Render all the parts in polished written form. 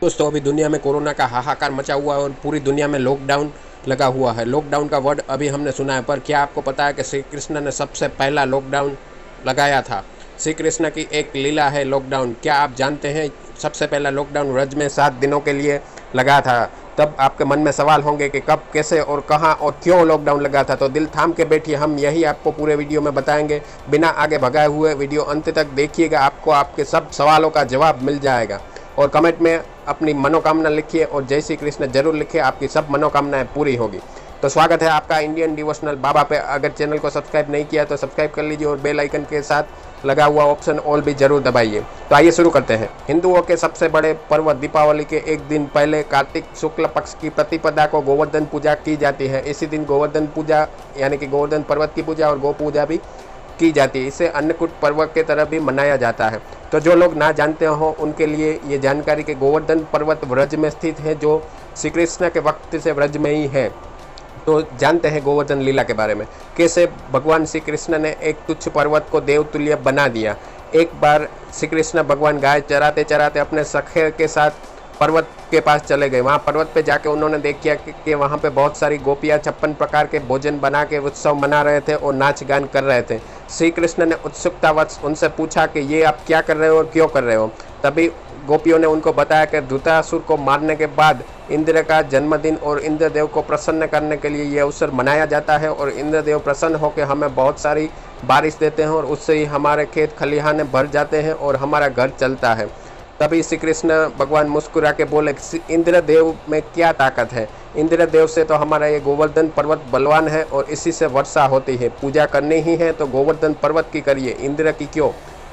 दोस्तों अभी दुनिया में कोरोना का हाहाकार मचा हुआ है और पूरी दुनिया में लॉकडाउन लगा हुआ है। लॉकडाउन का वर्ड अभी हमने सुना है, पर क्या आपको पता है कि श्री कृष्ण ने सबसे पहला लॉकडाउन लगाया था। श्री कृष्ण की एक लीला है लॉकडाउन। क्या आप जानते हैं सबसे पहला लॉकडाउन व्रज में 7 दिनों के लिए लगा था। तब आपके मन में सवाल होंगे कि कब, कैसे और कहाँ और क्यों लॉकडाउन लगा था। तो दिल थाम के बैठिए, हम यही आपको पूरे वीडियो में बताएंगे। बिना आगे भगाए हुए वीडियो अंत तक देखिएगा, आपको आपके सब सवालों का जवाब मिल जाएगा। और कमेंट में अपनी मनोकामना लिखिए और जय श्री कृष्ण जरूर लिखिए, आपकी सब मनोकामनाएं पूरी होगी। तो स्वागत है आपका इंडियन डिवोशनल बाबा पे। अगर चैनल को सब्सक्राइब नहीं किया तो सब्सक्राइब कर लीजिए और बेल आइकन के साथ लगा हुआ ऑप्शन ऑल भी जरूर दबाइए। तो आइए शुरू करते हैं। हिंदुओं के सबसे बड़े पर्व दीपावली के एक दिन पहले कार्तिक शुक्ल पक्ष की प्रतिपदा को गोवर्धन पूजा की जाती है। इसी दिन गोवर्धन पूजा यानी कि गोवर्धन पर्वत की पूजा और गौ पूजा भी की जाती है। इसे अन्नकूट पर्व के तरह भी मनाया जाता है। तो जो लोग ना जानते हो उनके लिए ये जानकारी कि गोवर्धन पर्वत व्रज में स्थित है, जो श्री कृष्ण के वक्त से व्रज में ही है। तो जानते हैं गोवर्धन लीला के बारे में, कैसे भगवान श्री कृष्ण ने एक तुच्छ पर्वत को देवतुल्य बना दिया। एक बार श्री कृष्ण भगवान गाय चराते चराते अपने सखे के साथ पर्वत के पास चले गए। वहाँ पर्वत पे जाके उन्होंने देखा कि वहाँ पे बहुत सारी गोपियाँ 56 प्रकार के भोजन बना के उत्सव मना रहे थे और नाच गान कर रहे थे। श्री कृष्ण ने उत्सुकतावश उनसे पूछा कि ये आप क्या कर रहे हो और क्यों कर रहे हो। तभी गोपियों ने उनको बताया कि धृतरासुर को मारने के बाद इंद्र का जन्मदिन और इंद्रदेव को प्रसन्न करने के लिए यह अवसर मनाया जाता है और इंद्रदेव प्रसन्न होकर हमें बहुत सारी बारिश देते हैं और उससे ही हमारे खेत खलिहाने भर जाते हैं और हमारा घर चलता है। तभी श्री कृष्ण भगवान मुस्कुरा के बोले, इंद्रदेव में क्या ताकत है। इंद्रदेव से तो हमारा ये गोवर्धन पर्वत बलवान है और इसी से वर्षा होती है। पूजा करनी ही है तो गोवर्धन पर्वत की करिए, इंद्र की क्यों।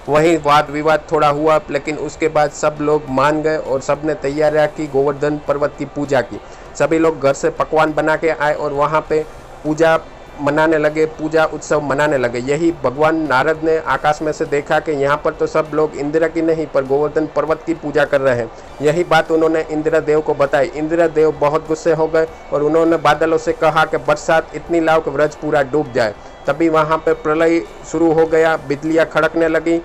वहीं वाद विवाद थोड़ा हुआ, लेकिन उसके बाद सब लोग मान गए और सब ने तैयारियां की गोवर्धन पर्वत की पूजा की। सभी लोग घर से पकवान बना के आए और वहाँ पे पूजा मनाने लगे, पूजा उत्सव मनाने लगे। यही भगवान नारद ने आकाश में से देखा कि यहाँ पर तो सब लोग इंद्र की नहीं पर गोवर्धन पर्वत की पूजा कर रहे हैं। यही बात उन्होंने इंद्रदेव को बताई। इंद्रदेव बहुत गुस्से हो गए और उन्होंने बादलों से कहा कि बरसात इतनी लाओ कि व्रज पूरा डूब जाए। तभी वहाँ पे प्रलय शुरू हो गया, बिजलियाँ खड़कने लगी।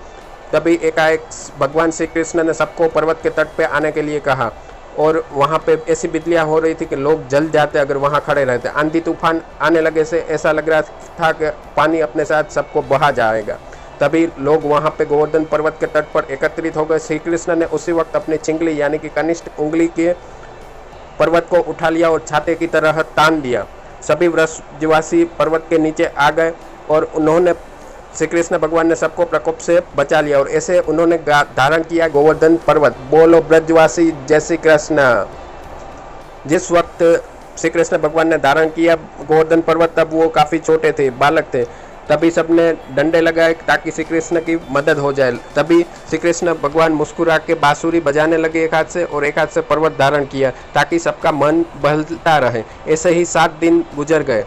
तभी एकाएक भगवान श्री कृष्ण ने सबको पर्वत के तट पे आने के लिए कहा और वहाँ पे ऐसी बिजलियाँ हो रही थी कि लोग जल जाते अगर वहाँ खड़े रहते। आंधी तूफान आने लगे से ऐसा लग रहा था कि पानी अपने साथ सबको बहा जाएगा। तभी लोग वहाँ पे गोवर्धन पर्वत के तट पर एकत्रित हो गए। श्री कृष्ण ने उसी वक्त अपनी चिंगली यानी कि कनिष्ठ उंगली के पर्वत को उठा लिया और छाते की तरह तान दिया। सभी व्रजवासी पर्वत के नीचे आ गए और उन्होंने श्री कृष्ण भगवान ने सबको प्रकोप से बचा लिया और ऐसे उन्होंने धारण किया गोवर्धन पर्वत। बोलो ब्रजवासी जय श्री कृष्ण। जिस वक्त श्री कृष्ण भगवान ने धारण किया गोवर्धन पर्वत, तब वो काफ़ी छोटे थे, बालक थे। तभी सबने डंडे लगाए ताकि श्री कृष्ण की मदद हो जाए। तभी श्री कृष्ण भगवान मुस्कुरा के बांसुरी बजाने लगे एक हाथ से और एक हाथ से पर्वत धारण किया ताकि सबका मन बहलता रहे। ऐसे ही 7 दिन गुजर गए।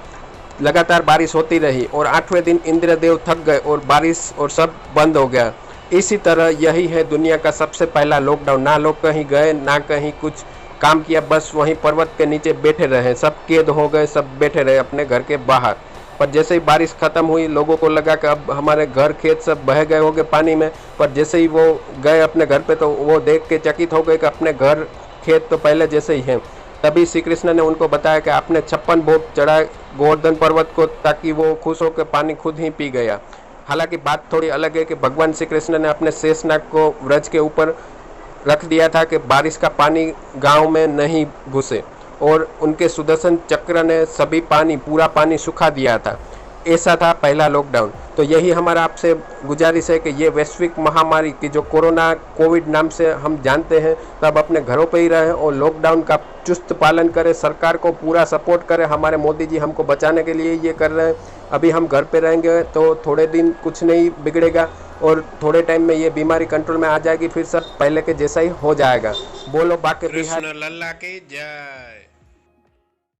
लगातार बारिश होती रही और 8वें दिन इंद्रदेव थक गए और बारिश और सब बंद हो गया। इसी तरह यही है दुनिया का सबसे पहला लॉकडाउन। ना लोग कहीं गए ना कहीं कुछ काम किया, बस वहीं पर्वत के नीचे बैठे रहे। सब कैद हो गए, सब बैठे रहे अपने घर के बाहर। पर जैसे ही बारिश खत्म हुई लोगों को लगा कि अब हमारे घर खेत सब बह गए होंगे पानी में। पर जैसे ही वो गए अपने घर पे तो वो देख के चकित हो गए कि अपने घर खेत तो पहले जैसे ही हैं। तभी श्री कृष्ण ने उनको बताया कि आपने 56 भोग चढ़ाए गोवर्धन पर्वत को ताकि वो खुश होकर पानी खुद ही पी गया। हालांकि बात थोड़ी अलग है कि भगवान श्री कृष्ण ने अपने शेषनाग को व्रज के ऊपर रख दिया था कि बारिश का पानी गांव में नहीं घुसे और उनके सुदर्शन चक्र ने सभी पूरा पानी सुखा दिया था। ऐसा था पहला लॉकडाउन। तो यही हमारा आपसे गुजारिश है कि ये वैश्विक महामारी की जो कोविड नाम से हम जानते हैं, तब अपने घरों पे ही रहें और लॉकडाउन का चुस्त पालन करें। सरकार को पूरा सपोर्ट करें। हमारे मोदी जी हमको बचाने के लिए ये कर रहे हैं। अभी हम घर पे रहेंगे तो थोड़े दिन कुछ नहीं बिगड़ेगा और थोड़े टाइम में ये बीमारी कंट्रोल में आ जाएगी, फिर सब पहले के जैसा ही हो जाएगा। बोलो बाकी बिहार कृष्ण लल्ला की जय।